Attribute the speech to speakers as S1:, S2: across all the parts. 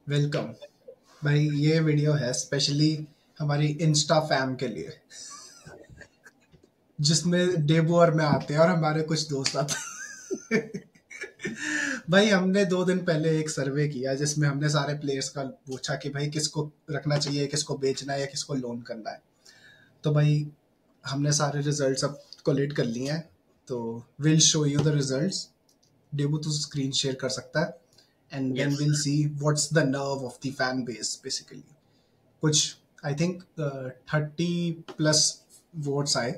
S1: Welcome भाई। ये video है स्पेशली हमारी इंस्टा फैम के लिए, जिसमें डेबो और मैं आते हैं और हमारे कुछ दोस्त आते हैं। भाई हमने 2 दिन पहले एक सर्वे किया जिसमें हमने सारे प्लेयर्स का पूछा कि भाई किसको रखना चाहिए, किसको बेचना है या किसको लोन करना है। तो भाई हमने सारे रिजल्ट्स अब कोलेट कर लिए हैं, तो will show you the results. डेबू तो स्क्रीन शेयर कर सकता है, and then
S2: Yes.
S1: Will see what's the nerve of the fan base basically. कुछ आई थिंक 30+ वोट्स आए।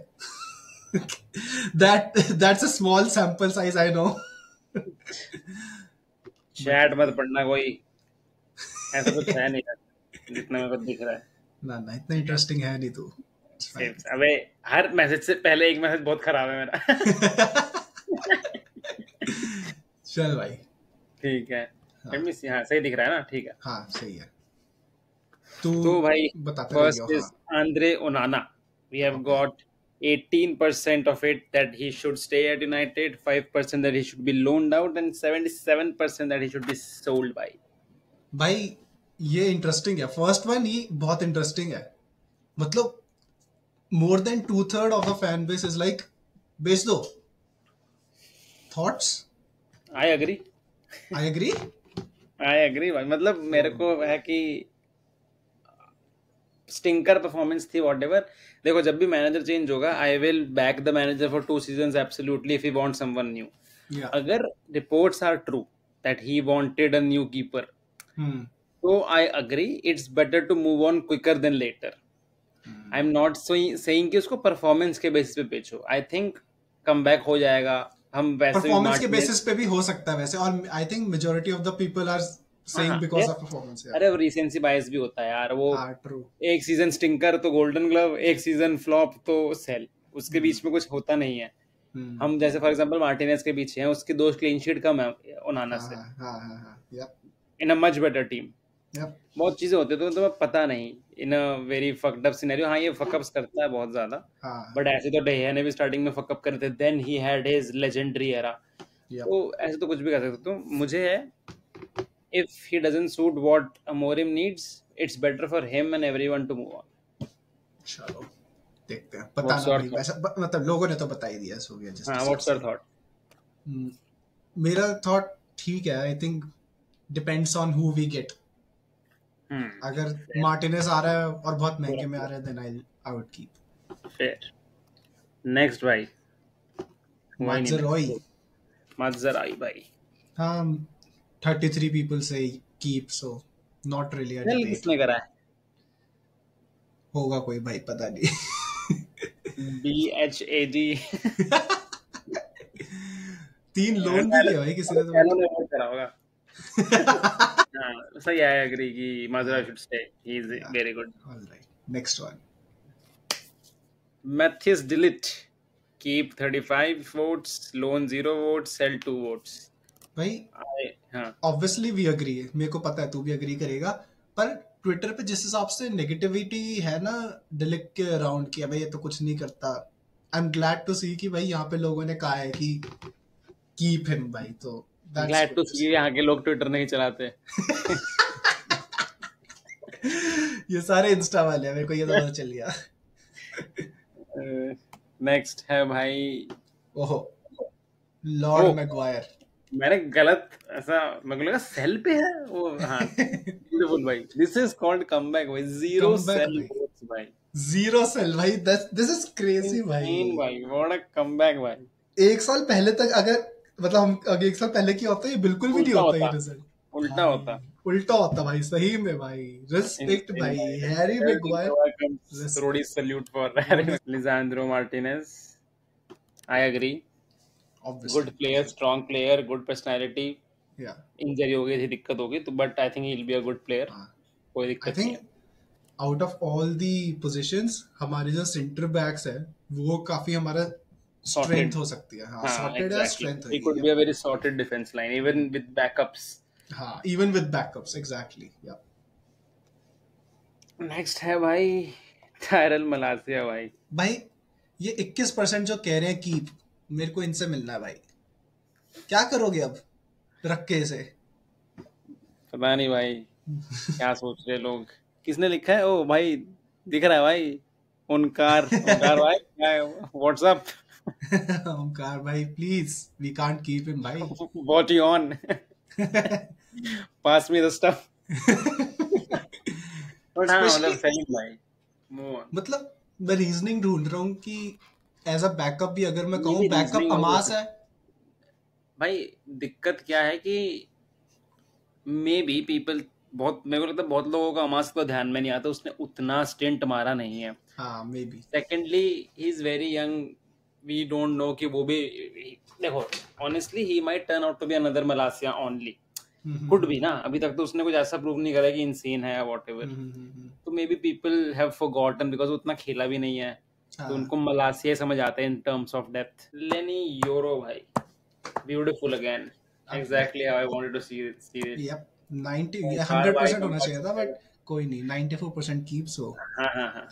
S1: That's a small sample size, I know. But
S2: chat मत पढ़ना कोई, ऐसा कुछ है नहीं यार, जितना मेरे को दिख रहा है।
S1: ना ना, इतना इंटरेस्टिंग है नहीं तू। It's fine.
S2: अबे, हर मैसेज से पहले एक मैसेज बहुत खराब है मेरा।
S1: चल भाई।
S2: ठीक है।
S1: हाँ
S2: लेट मी सी, हाँ सही दिख रहा है ना, ठीक है।
S1: हाँ सही है। तू
S2: तो भाई,
S1: बताते रहियो।
S2: फर्स्ट
S1: हाँ
S2: is Andre Onana. We have
S1: okay.
S2: Got 18% of it that he should stay at United, 5% that he should be loaned out, and 77% that he should be sold by.
S1: भाई ये इंटरेस्टिंग है, फर्स्ट वन ही बहुत interesting है। मतलब more than 2/3 of the fan base is like बेच दो। Thoughts?
S2: I agree.
S1: I agree.
S2: I agree भाई, मतलब मेरे को है कि स्टिंकर परफॉर्मेंस थी वॉट एवर। देखो, जब भी मैनेजर चेंज होगा, I will back the manager for 2 season absolutely if he want someone new.
S1: या
S2: अगर reports are true that he wanted a new keeper,
S1: hmm
S2: तो I agree it's better to move on quicker than later. I am not saying कि उसको performance के basis पे बेचो। I think come back हो जाएगा। हम वैसे भी
S1: परफॉर्मेंस के
S2: मार्टिनेज,
S1: बेसिस पे भी हो सकता है वैसे, और I think majority of the people are
S2: हाँ
S1: सेइंग
S2: हाँ
S1: बिकॉज
S2: यार,
S1: ऑफ परफॉर्मेंस। या
S2: अरे अब रिसेंसी बायस भी होता है यार वो।
S1: हाँ ट्रू।
S2: एक सीजन स्टिंकर तो गोल्डन ग्लव, एक सीजन फ्लॉप तो सेल, उसके
S1: हम्म
S2: बीच में कुछ होता नहीं है।
S1: हम्म
S2: हम जैसे फॉर एग्जांपल मार्टिनेज के पीछे हैं, उसकी 2 क्लीन शीट कम है ओनाना
S1: हाँ
S2: से,
S1: हाँ हाँ हाँ हाँ। Yup
S2: in a much better team.
S1: Yup.
S2: बहुत चीजें होती है तो तुम्हें पता नहीं। In a very fucked up scenario, हाँ ये फकअप्स करता है बहुत ज्यादा।
S1: हाँ।
S2: बट ऐसे तो डेहिया ने भी स्टार्टिंग में फकअप करे थे, then he had his legendary era.
S1: Yup.
S2: तो ऐसे तो कुछ भी कर सकते हो। तो मुझे है, if he doesn't suit what Amorim needs, it's better for him and everyone to move on.
S1: चलो देखते हैं,
S2: What's
S1: बताना
S2: your
S1: भाई।
S2: thought?
S1: वैसा मतलब लोगों ने तो बता ही दिया, सो गया जिस
S2: हाँ,
S1: हिसाब
S2: what's your
S1: से।
S2: thought?
S1: हम्म, मेरा थॉट ठीक है। I think depends on who we get.
S2: Hmm.
S1: अगर
S2: Fair.
S1: मार्टिनेज आ रहा है और बहुत
S2: Fair.
S1: महंगे में आ रहा है, then I would keep
S2: Fair. Next भाई, हुआ ही नहीं
S1: मात्सराई।
S2: next. Mazzarai भाई।
S1: हाँ, 33 पीपल से keep, so not really a
S2: sell
S1: debate.
S2: किसने करा है?
S1: होगा कोई भाई, पता नहीं।
S2: BHAG।
S1: 3 लोन भी किया भाई किसी ने तो
S2: कैनो
S1: मतलब।
S2: ने वोट करा होगा। हाँ सही, आई एग्री कि Mazzarai should stay. He is
S1: या
S2: very good.
S1: Alright, next one.
S2: Matthias De Ligt, keep 35 votes, loan 0 votes, sell 2 votes.
S1: भाई
S2: हाँ
S1: ऑब्वियसली वी अग्री, मेरे को पता है तू भी अग्री करेगा। पर ट्विटर पे जिस हिसाब से नेगेटिविटी है ना डिलिक के अराउंड की, भाई ये तो कुछ नहीं करता। आई एम ग्लैड टू सी कि भाई यहाँ पे लोगों ने कहा है कि कीप हिम भाई, तो that's
S2: glad
S1: good
S2: to
S1: to
S2: see,
S1: see.
S2: यहाँ के लोग ट्विटर नहीं चलाते।
S1: ये सारे इंस्टा वाले हैं, मेरे को ये तो पता चल गया।
S2: नेक्स्ट है भाई।
S1: ओहो,
S2: ओ,
S1: लॉर्ड मैगवायर।
S2: मैंने गलत ऐसा, मेरे को लगा सेल पे है वो। हाँ, ब्यूटीफुल भाई, दिस इज कॉल्ड कमबैक भाई, जीरो
S1: कम बैक
S2: सेल
S1: भाई,
S2: वोट्स भाई।
S1: जीरो सेल भाई, दिस इज क्रेजी भाई।
S2: इनसेन भाई, व्हाट अ कमबैक भाई।
S1: एक साल पहले तक अगर, मतलब हम अगर एक साल पहले क्या होता है, ये बिल्कुल भी नहीं
S2: उल्टा
S1: होता ये
S2: होता,
S1: रिजल्ट।
S2: उल्टा
S1: भाई
S2: होता।
S1: उल्टा होता भाई, सही में भाई। रिस्पेक्ट
S2: इनसेन
S1: भाई,
S2: भाई,
S1: हैरी
S2: एवरी
S1: मैगवायर।
S2: नोवा कम्स रोडी
S1: रिस्पेक्ट।
S2: सैल्यूट फॉर
S1: रोडी।
S2: Lisandro Martinez. I agree,
S1: obviously.
S2: Good player, strong player, good personality.
S1: या
S2: इंजरी हो गई थी, दिक्कत होगी तो, but I think he will be a good player.
S1: हाँ,
S2: कोई
S1: आई
S2: दिक्कत नहीं
S1: थिंक
S2: है।
S1: Out of all the positions हमारे जो सेंटर बैक्स है, वो काफी हमारा स्ट्रेंथ
S2: सॉर्टेड,
S1: हो सकती है। हाँ,
S2: हाँ
S1: सॉर्टेड है,
S2: एग्जैक्टली,
S1: स्ट्रेंथ
S2: वी
S1: होगी।
S2: Could be
S1: Yep.
S2: A very sorted defence line even with backups.
S1: हाँ, इवन विद बैकअप्स, एग्जैक्टली। या
S2: नेक्स्ट है भाई, टायरल मलासिया भाई।
S1: भाई ये 21% जो कह रहे हैं कीप, मेरे को इनसे मिलना है भाई। क्या करोगे अब रख के इसे?
S2: पता नहीं भाई, क्या सोच रहे लोग? किसने लिखा है? ओ भाई, दिख रहा है भाई। ओंकार, ओंकार भाई, क्या है? व्हाट्सअप।
S1: ओमकार भाई please, we can't keep him भाई।
S2: What you on? Pass me the stuff. But हाँ,
S1: स्पेशली
S2: मतलब सही भाई, मूव ऑन।
S1: मतलब मैं रीजनिंग ढूंढ रहा हूँ कि एज अ बैकअप भी, अगर मैं
S2: ये
S1: कहूँ
S2: भी
S1: बैकअप
S2: रीजनिंग हो
S1: अमास है।
S2: भाई। दिक्कत क्या है कि मे बी पीपल, बहुत मेरे को लगता है बहुत लोगों का हमास को ध्यान में नहीं आता, उसने उतना स्टिंट मारा नहीं है।
S1: हाँ maybe.
S2: Secondly, he is very young. We don't know कि वो भी, देखो, honestly he might turn out to be another Malacia only. Could भी ना, अभी तक तो उसने कुछ ऐसा प्रूव नहीं करा कि इंसेन है या वॉट एवर। तो may be people have forgotten because उतना खेला भी नहीं है, तो
S1: हाँ
S2: उनको मलासिया समझ आता है in terms of depth. Leny Yoro भाई, ब्यूटीफुल अगेन,
S1: अब
S2: exactly how I wanted to see it.
S1: Yup 90
S2: Omkar भाई
S1: 100%
S2: का
S1: होना चाहिए था,
S2: मस्त है।
S1: बट कोई नहीं, 94% कीप, सो
S2: हाँ हाँ हाँ,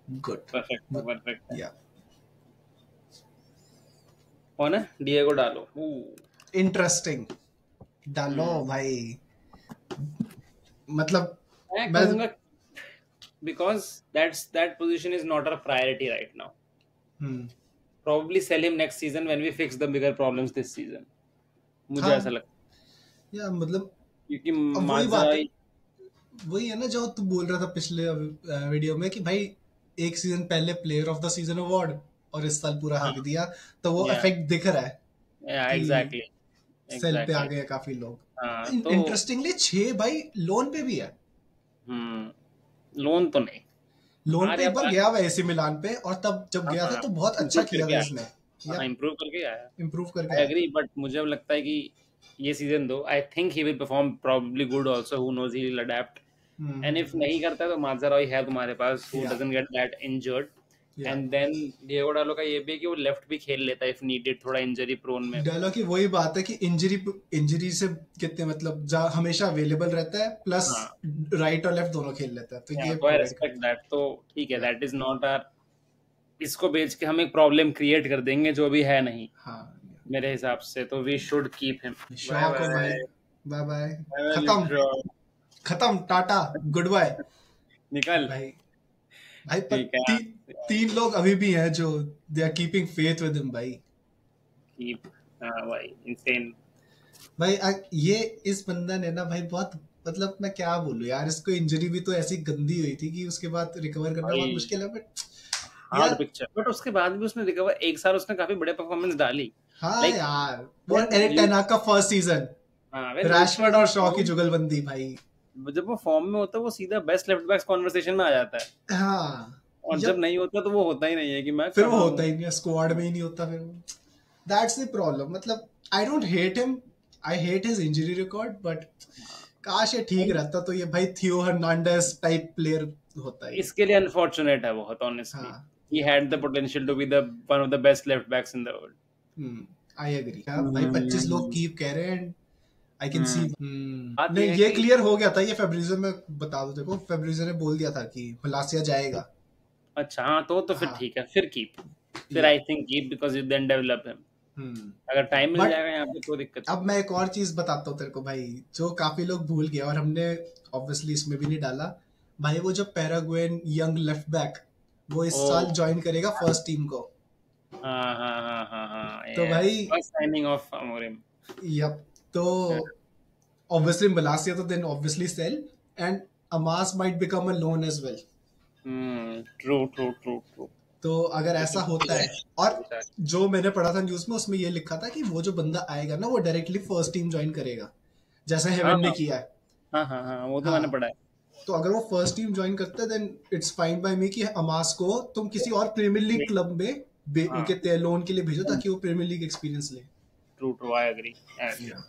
S1: गुड।
S2: परफेक्ट है, परफेक्ट है।
S1: या
S2: कौन है? डिएगो डालो।
S1: इंटरेस्टिंग, डालो
S2: हम्म,
S1: भाई। मतलब
S2: मैं
S1: मैं
S2: कहूंगा because that position is not a priority right now.
S1: Hmm,
S2: Probably sell him next season when we fix the bigger problems this season. मुझे ऐसा
S1: हाँ
S2: लगता
S1: या मतलब
S2: है क्योंकि
S1: अब वही बात है,
S2: माजराई।
S1: वही है ना जो तू बोल रहा था पिछले वीडियो में कि भाई एक सीजन पहले player of the season award और इस साल पूरा
S2: हाँ,
S1: हक दिया, तो वो
S2: या
S1: इफेक्ट दिख रहा है
S2: या
S1: कि
S2: एग्जैक्टली,
S1: सेल पे आ
S2: एग्जैक्टली।
S1: गए काफी लोग।
S2: हाँ तो
S1: इंटरेस्टिंगली 6 भाई लोन पे भी है।
S2: लोन तो नहीं।
S1: लोन
S2: आ
S1: पे
S2: गया
S1: एक बार
S2: बात।
S1: गया वैसे मिलान पे, और तब जब
S2: हाँ
S1: गया था
S2: हाँ,
S1: तो बहुत अच्छा
S2: इम्प्रूव
S1: किया
S2: करके
S1: था
S2: आया।
S1: उसने।
S2: हाँ,
S1: या
S2: इम्प्रूव करके आया।
S1: इम्प्रूव करके
S2: आई
S1: आया।
S2: एग्री, बट मुझे अब लगता है कि ये सीजन दो, I think he will perform probably good also, who knows, he will adapt. And if
S1: hmm,
S2: नहीं करता है तो माजराई है तुम्हारे पास, हु
S1: या
S2: डजंट गेट दैट इंजर्ड।
S1: या
S2: एंड देन डिएगो डालो का ये भी है कि वो लेफ्ट भी खेल लेता है इफ नीडेड, थोड़ा इंजरी प्रोन में।
S1: डायलॉग की वही बात है कि इंजरी इंजरी से कितने मतलब जा हमेशा अवेलेबल रहता है, प्लस
S2: हाँ,
S1: राइट और लेफ्ट दोनों खेल लेता है, तो
S2: या
S1: ये
S2: तो आई
S1: प्रोवाइड
S2: रेस्पेक्ट
S1: करता
S2: दैट, तो ठीक है,
S1: है। या
S2: दैट इज नॉट आर। इसको बेच के हम एक प्रॉब्लम क्रिएट कर देंगे जो अभी है नहीं,
S1: हाँ
S2: मेरे हिसाब से। तो we should keep him. Bye
S1: शौक हो भाई।
S2: बाय।
S1: Bye bye.
S2: बाय
S1: खत्म,
S2: बाय।
S1: खत्म, टाटा, गुड बाय।
S2: निकल।
S1: भाई भाई पर
S2: ठीक है।
S1: तीन लोग अभी भी हैं जो they are keeping faith with him भाई।
S2: कीप। हाँ भाई, इंसेन।
S1: भाई ये इस बंदा ने ना भाई बहुत, मतलब मैं क्या बोलूं यार, इसको इंजरी भी तो ऐसी गंदी हुई थी कि उसके बाद रिकवर करना बहुत
S2: भाई
S1: मुश्किल है, बट
S2: हार्ड
S1: यार
S2: पिक्चर, बट उसके बाद भी उसने रिकवर, एक साल उसने काफी बड़े परफॉर्मेंस डाली।
S1: हाँ
S2: लाइक
S1: यार, वो
S2: व्हेन
S1: एरिक टेन
S2: ल्यूक,
S1: हाग का फर्स्ट सीजन,
S2: हाँ when Lucy
S1: Rashford
S2: is in
S1: और शॉ की
S2: फॉर्म,
S1: जुगलबंदी भाई।
S2: जब वो फॉर्म में होता है वो सीधा बेस्ट लेफ्ट बैक्स कॉन्वर्सेशन में आ जाता है।
S1: हाँ
S2: और जब
S1: जब
S2: नहीं होता तो वो होता ही नहीं है कि मैं
S1: फिर वो
S2: कहाँ
S1: होता
S2: हूँ।
S1: ही नहीं है, स्क्वाड में ही नहीं होता फिर वो। दैट्स द प्रॉब्लम, मतलब I don't hate him, I hate his injury record, but काश ये ठीक रहता तो ये भाई थियो हर्नांडेस टाइप प्लेयर होता ये।
S2: इसके लिए अनफॉर्चुनेट है बहुत, ऑनेस्टली।
S1: हाँ
S2: he had the potential to be the one of the best left backs in the world.
S1: I agree. भाई 25 लोग
S2: हम्म,
S1: कीप कह रहे हैं, आई कैन सी।
S2: हम्म। बात
S1: नहीं
S2: यह है
S1: ये
S2: कि
S1: क्लियर हो गया था, ये फेब्रिजो में बता दो, देखो फेब्रिजो ने बोल दिया था कि मलासिया जाएगा।
S2: अच्छा, हाँ तो फिर
S1: हाँ
S2: ठीक है, फिर कीप। फिर
S1: या
S2: I think keep because you then develop him.
S1: Hmm
S2: अगर टाइम मिल
S1: बट
S2: जाएगा यहाँ पे कोई दिक्कत
S1: अब
S2: नहीं है।
S1: मैं एक और चीज बताता हूँ तेरे को भाई, जो काफी लोग भूल गए और हमने ऑब्वियसली इसमें भी नहीं डाला। भाई वो जो पैराग्वेन यंग लेफ्ट बैक, वो इस
S2: ओ,
S1: साल ज्वाइन करेगा फर्स्ट टीम को।
S2: हाँ हाँ हाँ हाँ हाँ,
S1: तो
S2: यस,
S1: भाई
S2: first signing of Amorim.
S1: Yup, तो ऑब्वियसली मलासिया तो then obviously sell, and Amass might become a loan as well.
S2: True true true true.
S1: तो अगर ऐसा होता है, और
S2: अच्छा।
S1: जो मैंने पढ़ा था न्यूज में उसमें ये लिखा था कि वो जो बंदा आएगा ना वो डायरेक्टली फर्स्ट टीम ज्वाइन करेगा, जैसे
S2: हाँ
S1: हेवन ने
S2: हाँ
S1: किया है।
S2: हाँ हाँ हाँ, वो तो मैंने
S1: हाँ
S2: पढ़ा है।
S1: तो अगर वो फर्स्ट टीम ज्वाइन करता है देन इट्स फाइन बाय मी कि अमास को तुम किसी और प्रीमियर लीग क्लब में
S2: हाँ,
S1: लोन के लिए भेजो ताकि वो प्रीमियर लीग एक्सपीरियंस ले।
S2: True true, I agree, I agree.
S1: Yeah.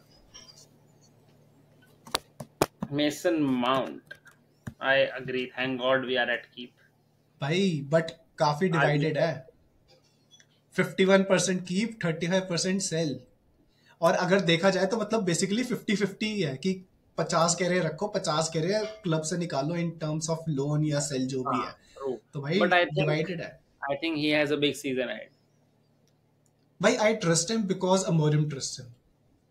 S2: Mason Mount, I agree, thank God we are at keep.
S1: भाई बट काफी
S2: आज
S1: डिवाइडेड है, 51% कीप, 35% सेल। और अगर देखा जाए तो मतलब बेसिकली 50-50 ही है कि 50 कह रहे हैं रखो, 50 कह रहे हैं क्लब से निकालो इन टर्म्स ऑफ लोन या सेल जो भी
S2: हाँ,
S1: है।
S2: ट्रू।
S1: तो भाई
S2: बट
S1: डिवाइडेड है।
S2: I think he has a big season ahead.
S1: भाई I trust him because Amorim trust him,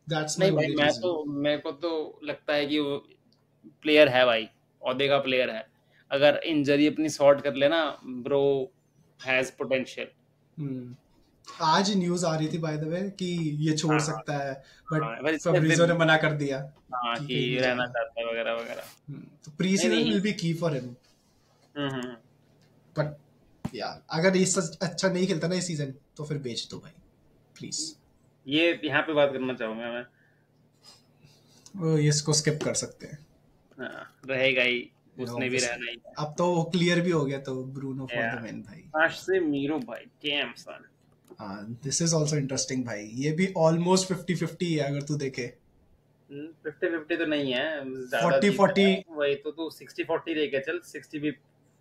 S1: that's my
S2: नहीं भाई,
S1: ओनली
S2: मैं तो,
S1: रीजन।
S2: मेरे को तो लगता है कि वो प्लेयर है भाई, औहदे का प्लेयर है। अगर इंजरी अपनी सॉर्ट कर लेना ब्रो, हैज पोटेंशियल।
S1: आज न्यूज आ रही थी बाय द वे कि ये छोड़
S2: हाँ हाँ
S1: सकता है, बट
S2: हाँ, पर इसने
S1: फैब्रिजो ने
S2: फिर
S1: मना कर दिया
S2: हाँ
S1: कि
S2: कि
S1: कहीं नहीं
S2: रहना
S1: जाएगा।
S2: चाहता है वगैरह वगैरह।
S1: तो प्री
S2: नहीं
S1: सीजन
S2: नहीं।
S1: विल बी की फॉर हिम,
S2: हम्म।
S1: बट यार अगर ये अच्छा नहीं खेलता ना इस सीजन तो फिर बेच दो भाई प्लीज।
S2: ये यहाँ पे बात करना चाहूंगा मैं।
S1: ये इसको स्किप कर सकते हैं।
S2: हाँ, रहेगा ही, उसने भी
S1: ऑब्वियसली
S2: रहना ही
S1: अब तो वो क्लियर भी हो गया, तो ब्रूनो
S2: है
S1: फॉर द
S2: यार।
S1: मेन भाई।
S2: काश से मीरो भाई, डैम सन।
S1: हाँ दिस इज ऑल्सो इंटरेस्टिंग भाई, ये भी ऑलमोस्ट 50-50 है अगर तू देखे।
S2: 50-50 तो नहीं है, ज्यादा
S1: 40-40।
S2: जीता है वही तो 60-40 लेके चल। 60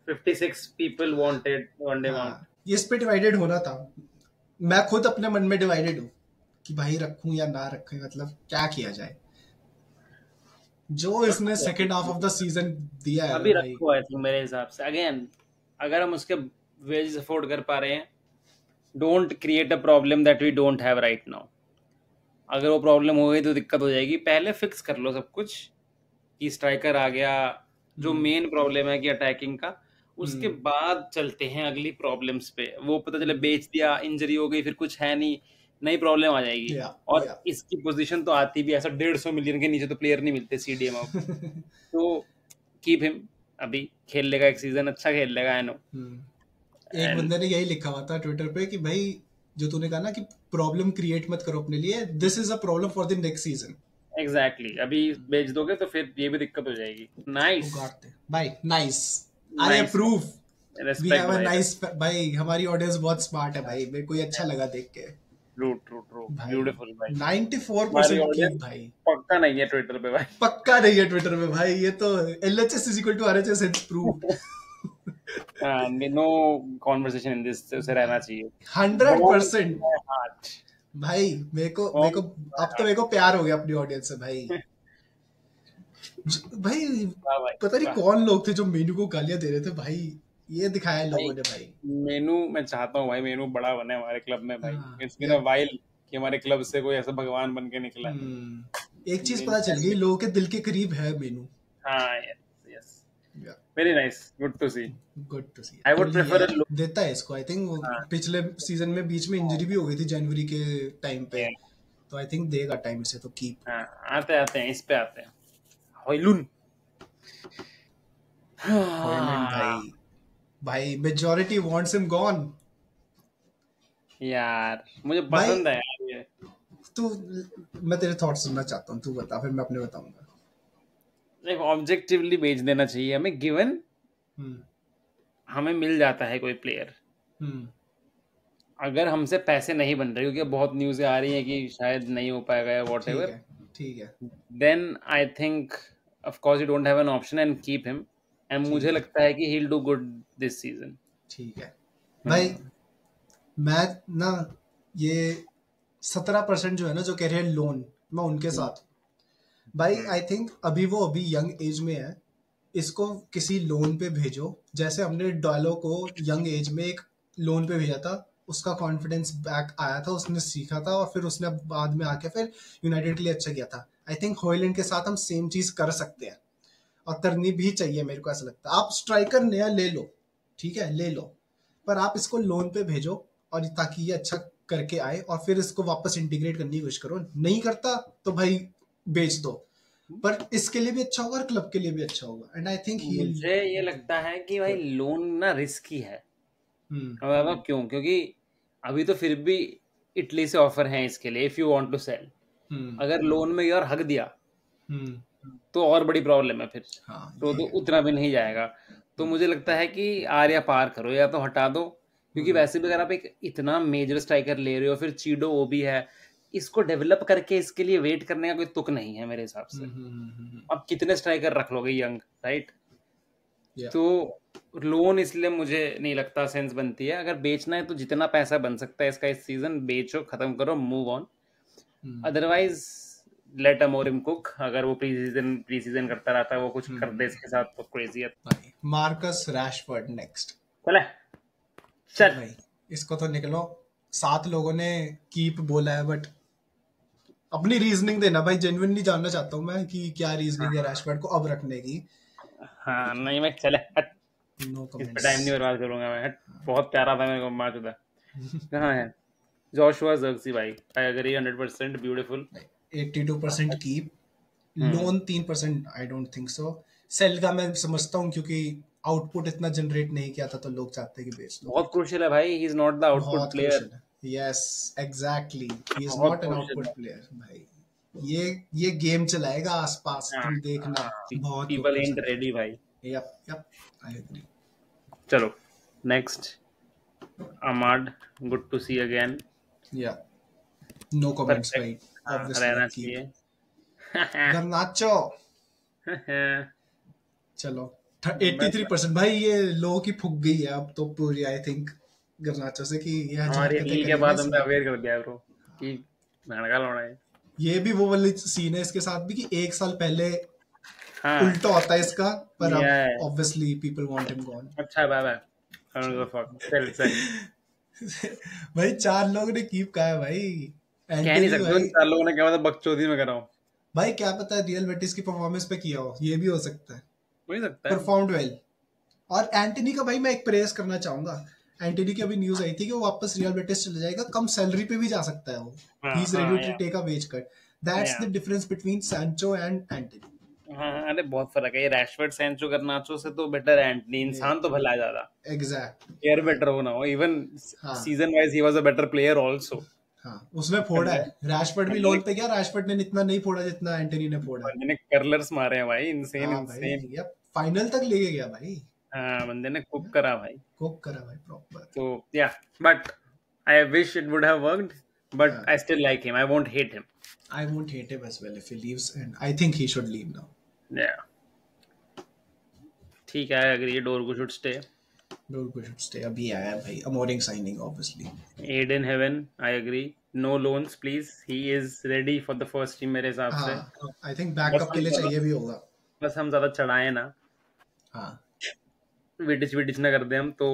S2: 56 पीपल वांटेड वनडे
S1: हाँ
S2: वांट।
S1: ये इस पे डिवाइडेड होना था। मैं खुद अपने मन में डिवाइडेड हूँ कि भाई रखूं या ना रखूं, मतलब क्या किया जाए। जो इसने
S2: रखो
S1: second half of the season दिया है ना
S2: अभी
S1: भाई।
S2: रखो, आई थिंक मेरे हिसाब से अगेन, अगर हम उसके वेजेस अफोर्ड कर पा रहे हैं, don't create a problem that we don't have right now. अगर वो प्रॉब्लम हो गई तो दिक्कत हो जाएगी। पहले फिक्स कर लो सब कुछ कि स्ट्राइकर आ गया, जो
S1: हम्म
S2: मेन प्रॉब्लम है कि अटैकिंग का, उसके
S1: हम्म
S2: बाद चलते हैं अगली प्रॉब्लम्स पे। वो पता चले
S1: हम्म,
S2: बेच दिया, इंजरी हो गई, फिर कुछ है नहीं, नई प्रॉब्लम आ जाएगी।
S1: या
S2: और
S1: या
S2: इसकी पोजीशन तो आती भी ऐसा 150 मिलियन के नीचे तो प्लेयर नहीं मिलते सीडीएम अब। तो कीप हिम, अभी खेल लेगा एक सीजन, अच्छा खेल लेगा आई नो।
S1: एक
S2: एंड
S1: बंदे ने यही लिखा हुआ था ट्विटर पे कि भाई जो तूने कहा ना कि प्रॉब्लम क्रिएट मत करो अपने लिए, this is a problem for the next season.
S2: Exactly, अभी बेच दोगे तो फिर ये भी दिक्कत हो जाएगी। नाइस,
S1: उगाड़ते भाई, nice, I
S2: nice,
S1: approve. We
S2: respect
S1: have a
S2: भाई।
S1: नाइस भाई, हमारी ऑडियंस बहुत स्मार्ट है भाई, मेरे को ये अच्छा लगा देख के।
S2: ट्रू ट्रू ट्रू,
S1: भाई
S2: ब्यूटीफुल भाई। हमारी
S1: 94% की
S2: ऑडियंस
S1: भाई।
S2: पक्का नहीं है ट्विटर पे भाई।
S1: पक्का नहीं है ट्विटर में भाई, ये तो LHS is equal to RHS it's proved.
S2: No conversation in this, उसे रहना चाहिए।
S1: Hundred
S2: bond
S1: percent
S2: my heart,
S1: भाई मेरे को
S2: बॉन्ड माय
S1: अब तो मेरे
S2: हार्ट।
S1: को प्यार हो गया अपनी ऑडियंस से भाई। भाई
S2: वाह भाई
S1: पता नहीं
S2: वाह।
S1: कौन लोग थे जो मेनू को गालियां दे रहे थे भाई, ये दिखाया है
S2: भाई
S1: लोगों ने भाई।
S2: मेनू, मैं चाहता हूँ भाई मेनू बड़ा बने हमारे क्लब में भाई।
S1: हाँ
S2: इट्स बीन
S1: या
S2: अ वाइल कि हमारे क्लब से कोई ऐसा भगवान बन के निकला है।
S1: एक चीज
S2: मेनू
S1: पता चल गई,
S2: ऐसे,
S1: लोगों के दिल के करीब है मेनू।
S2: हाँ yes yes, very nice, good to see.
S1: Good to see.
S2: I
S1: तो
S2: वुड
S1: ये
S2: प्रेफर अ लुक।
S1: देता है इसको, आई थिंक
S2: हाँ
S1: पिछले सीजन में बीच में इंजरी भी हो गई थी जनवरी के टाइम पे,
S2: yeah,
S1: तो आई थिंक देगा टाइम इसे तो कीप।
S2: हाँ, आते आते हैं इस पे आते हैं। होइलुन।
S1: हॉयलैंड भाई, भाई मेजॉरिटी वांट्स हिम गॉन।
S2: यार मुझे
S1: भाई
S2: पसंद है यार ये।
S1: तू, मैं तेरे थॉट्स सुनना चाहता हूँ, तू बता फिर मैं अपने बताऊंगा।
S2: एक ऑब्जेक्टिवली बेच देना चाहिए हमें, गिवन
S1: हम्म
S2: हमें मिल जाता है कोई प्लेयर।
S1: हम्म
S2: अगर हमसे पैसे नहीं बन रहे, क्योंकि बहुत न्यूज़ें आ रही हैं कि शायद नहीं हो पाएगा या वॉट
S1: ठीक
S2: एवर,
S1: है ठीक है
S2: then I think of course you don't have an option and keep him. And मुझे
S1: ठीक है
S2: लगता है कि he will do good this season.
S1: ठीक है भाई। मैं ना ये 17% जो है ना जो कह रहे हैं लोन, मैं उनके साथ हूं। भाई आई थिंक अभी यंग एज में है, इसको किसी लोन पे भेजो, जैसे हमने डालो को यंग एज में एक लोन पे भेजा था, उसका कॉन्फिडेंस बैक आया था, उसने सीखा था और फिर उसने बाद में आके फिर यूनाइटेड के लिए अच्छा किया था। आई थिंक हॉयलैंड के साथ हम सेम चीज कर सकते हैं और करनी भी चाहिए, मेरे को ऐसा लगता है। आप स्ट्राइकर नया ले लो, ठीक है ले लो, पर आप इसको लोन पे भेजो और ताकि ये अच्छा करके आए और फिर इसको वापस इंटीग्रेट करने की कोशिश करो। नहीं करता तो भाई बेच दो, पर इसके लिए भी अच्छा होगा और क्लब के लिए भी अच्छा होगा, एंड आई थिंक ही।
S2: मुझे ये लगता है कि भाई लोन ना रिस्की है।
S1: हम्म
S2: अब बताओ क्यों? क्योंकि अभी तो फिर भी इटली से ऑफर है इसके लिए, if you want to sell.
S1: Hmm
S2: अगर लोन में यार हक दिया
S1: हम्म
S2: तो और बड़ी प्रॉब्लम है फिर।
S1: हाँ
S2: तो
S1: ये है।
S2: उतना भी नहीं जाएगा। तो मुझे लगता है कि आर या पार करो, या तो हटा दो। क्योंकि
S1: हम्म
S2: वैसे भी अगर आप एक इतना मेजर स्ट्राइकर ले रहे हो, फिर चीडो वो भी है, इसको डेवलप करके इसके लिए वेट करने का कोई तुक नहीं है मेरे हिसाब से। अब कितने स्ट्राइकर रख लोगे यंग, राइट?
S1: या
S2: तो लोन इसलिए मुझे नहीं लगता सेंस बनती है। अगर बेचना है तो जितना पैसा बन सकता है इसका इस सीजन बेचो, खत्म करो, move on. Otherwise let Amorim cook. अगर वो प्री सीजन करता रहता है, वो कुछ कर दे इसके साथ तो क्रेजियत।
S1: भाई मार्कस रैशफोर्ड नेक्स्ट।
S2: चले,
S1: चल
S2: चल।
S1: भाई इसको तो निकलो, 7 लोगों ने कीप बोला है बट अपनी रीजनिंग देना भाई, जेन्युइनली जानना चाहता हूँ मैं कि क्या रीजनिंग है रैशफोर्ड को अब रखने की।
S2: हाँ नहीं मैं चले हट,
S1: नो
S2: इस पे
S1: कमेंट्स।
S2: टाइम नहीं बर्बाद करूंगा मैं, हट। बहुत प्यारा था मेरे को मैच उधर। कहाँ है जोशुआ ज़र्क्सी भाई, I agree 100%, beautiful.
S1: 82% keep,
S2: hmm,
S1: loan 3%, I don't think so. Sell का मैं समझता हूँ क्योंकि आउटपुट इतना जनरेट नहीं किया था तो लोग चाहते हैं कि बेच लो।
S2: बहुत क्रूशियल है भाई, he is not the output
S1: बहुत
S2: प्लेयर।
S1: क्रूशियल है। यस एग्जैक्टली, ही इज
S2: बहुत
S1: नॉट एन
S2: क्रूशियल
S1: आउटपुट
S2: है।
S1: प्लेयर भाई। ये गेम चलाएगा आसपास,
S2: हाँ,
S1: तुम देखना। बहुत
S2: पीपल
S1: ऊपर
S2: एंट
S1: चलाएगा।
S2: रेडी भाई।
S1: Yup yup, I agree.
S2: चलो next, Amad, good to see again.
S1: Yeah, no comments भाई,
S2: परफेक्ट, हाँ
S1: ऑब्वियसली
S2: रहना
S1: कीप।
S2: चाहिए।
S1: गर्नाचो, चलो 83% भाई, ये लो की फूक गई है अब तो पूरी, आई थिंक गर्नाचो से कि ये जो
S2: हमारे
S1: हरकतें
S2: लीग के
S1: करेगा
S2: बाद
S1: इस
S2: हमने
S1: बार।
S2: अवेयर कर दिया ब्रो कि भड़का लौड़ा है।
S1: ये भी वो वाली सीन है इसके साथ भी कि एक साल पहले
S2: हाँ
S1: उल्टा होता है इसका, पर
S2: ये
S1: अब
S2: है।
S1: Obviously people want him gone.
S2: अच्छा bye bye, I don't give a
S1: चलो।
S2: Fuck, sell sell.
S1: भाई 4 लोगों ने कीप कहा है भाई।
S2: कह नहीं
S1: एंटनी
S2: सकते उन
S1: भाई,
S2: 4 लोगों ने क्या, मतलब बकचोदी में करा हो।
S1: भाई क्या पता है रियल बेटिस की परफॉर्मेंस पे किया हो, ये भी हो सकता है।
S2: हो ही सकता है।
S1: Performed well. और एंटनी का भाई मैं एक प्रेस करना चाहूंगा। एंटनी की अभी न्यूज आई थी कि वो वापस रियल बेटिस चला जाएगा, कम सैलरी पे भी जा सकता है वो। ही
S2: हाँ
S1: इज रेडी
S2: हाँ
S1: to take a wage cut. That's
S2: या
S1: the difference between Sancho and Antony.
S2: हाँ हाँ, अरे बहुत फर्क है, ये रैशफोर्ड सैंचो गर्नाचो से तो बेटर है एंटनी, इंसान तो भला है ज्यादा।
S1: एग्जैक्ट।
S2: प्लेयर बेटर हो ना हो, इवन
S1: हाँ
S2: season wise he was a better player also.
S1: हाँ, उसमें फोड़ा है। रैशफोर्ड भी
S2: बंदे
S1: लोन
S2: ने
S1: पे गया, रैशफोर्ड ने इतना नहीं फोड़ा जितना एंटनी ने फोड़ा है।
S2: बंदे ने कर्लर्स मारे हैं भाई, इनसेन
S1: हाँ भाई,
S2: इनसेन।
S1: ये फाइनल तक लेके गया भाई।
S2: हाँ बंदे ने कुक करा भाई।
S1: कुक करा भाई प्रॉपर।
S2: तो या, but I wish it would have worked, but
S1: हाँ,
S2: I still like him, I won't hate him.
S1: I won't hate him as well if he leaves, and I think he should leave now.
S2: या ठीक है, I agree, Dorgu should stay.
S1: Dorgo should stay. अभी आया है भाई, Amoring signing obviously.
S2: Add in heaven, I agree. No loans please, he is ready for the first team मेरे हिसाब से।
S1: हाँ, I think
S2: बस
S1: बैकअप के
S2: हम
S1: लिए
S2: ज्यादा
S1: चाहिए भी होगा।
S2: बस हम ज्यादा चढ़ाए ना,
S1: हाँ
S2: विडिच विडिच ना कर दे हम तो,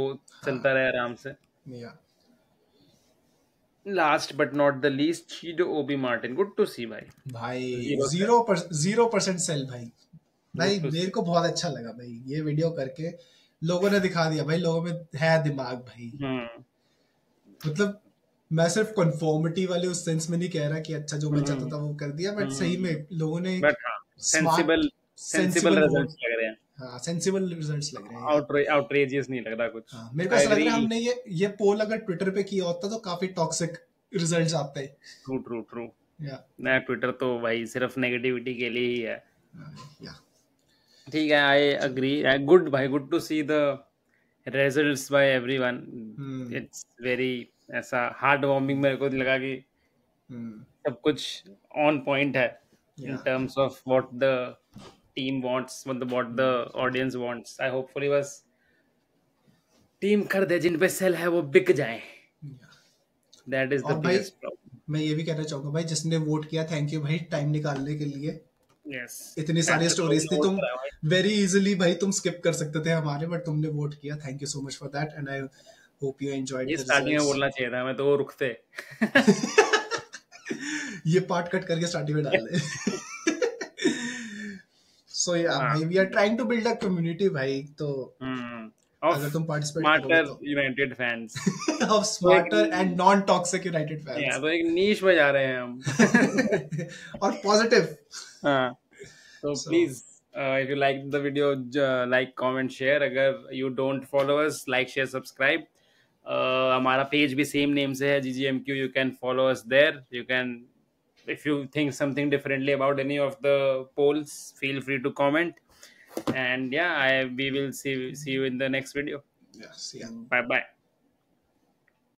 S2: चलता
S1: हाँ,
S2: रहे आराम से।
S1: या
S2: last but not the least, Chido Obi Martin, good to see भाई।
S1: भाई,
S2: 0
S1: 0% सेल भाई। भाई
S2: गुड टू
S1: मेरे
S2: सी।
S1: को बहुत अच्छा लगा भाई ये वीडियो करके। लोगों ने दिखा दिया भाई, लोगों में है दिमाग भाई।
S2: हम्म
S1: मतलब मैं सिर्फ कन्फॉर्मिटी वाले उस सेंस में नहीं कह रहा कि अच्छा जो मैं चाहता था वो कर दिया, बट सही
S2: हम्म
S1: में लोगों ने एक
S2: बट हाँ,
S1: smart
S2: sensible sensible
S1: sensible
S2: results
S1: vote.
S2: लग रहे हैं।
S1: हाँ, सेंसिबल रिजल्ट्स लग रहे हैं ये।
S2: आउटरेजियस नहीं लग रहा कुछ।
S1: हाँ, मेरे को
S2: आई
S1: ऐसा लग
S2: एग्री।
S1: रहा है हमने ये पोल अगर ट्विटर पे किया होता तो काफी टॉक्सिक रिजल्ट्स आते।
S2: True true true.
S1: या
S2: नया ट्विटर तो भाई सिर्फ नेगेटिविटी के लिए ही है।
S1: या
S2: ठीक है, आई अग्री, गुड भाई, good to see the results bye everyone.
S1: Hmm
S2: it's very ऐसा हार्ट वार्मिंग, मेरे को लगा कि
S1: हम्म
S2: सब कुछ ऑन पॉइंट है इन
S1: या
S2: terms of what the team wants, मतलब what the audience wants. I hopefully बस टीम कर दे जिन पे सेल है वो बिक जाए, दैट इज द
S1: और भाई
S2: बिगेस्ट प्रॉब्लम।
S1: मैं ये भी कहना चाहूंगा भाई, जिसने वोट किया थैंक यू भाई, टाइम निकालने के लिए।
S2: यस,
S1: इतनी सारी
S2: ऐसे तो लोगों
S1: स्टोरीज
S2: ने
S1: थी,
S2: वोट
S1: तुम
S2: करा भाई।
S1: वेरी इजीली भाई तुम स्किप कर सकते थे हमारे, बट तुमने वोट किया, thank you so much for that, and I hope you enjoyed
S2: ये
S1: द
S2: स्टार्टिंग में
S1: रिजल्ट्स।
S2: बोलना चाहिए था, मैं तो वो रुकते।
S1: ये पार्ट कट करके स्टार्टिंग में डाल दे। सो या
S2: हाँ,
S1: भाई, we are trying to build a community भाई, तो
S2: ऑफ
S1: अगर तुम पार्टिसिपेट करोगे
S2: स्मार्टर
S1: तो।
S2: United fans.
S1: ऑफ
S2: तो एक,
S1: smarter and non toxic United
S2: या
S1: फैंस।
S2: तो एक नीश में जा रहे हैं हम।
S1: और पॉजिटिव।
S2: हाँ, तो
S1: so
S2: please if you like the video, like comment share. अगर you don't follow us, like share subscribe. हमारा पेज भी सेम नेम से है, GGMQ, you can follow us there. You can, if you think something differently about any of the polls, feel free to comment. And yeah, we will see you in the next video.
S1: yes, yeah.
S2: Bye bye.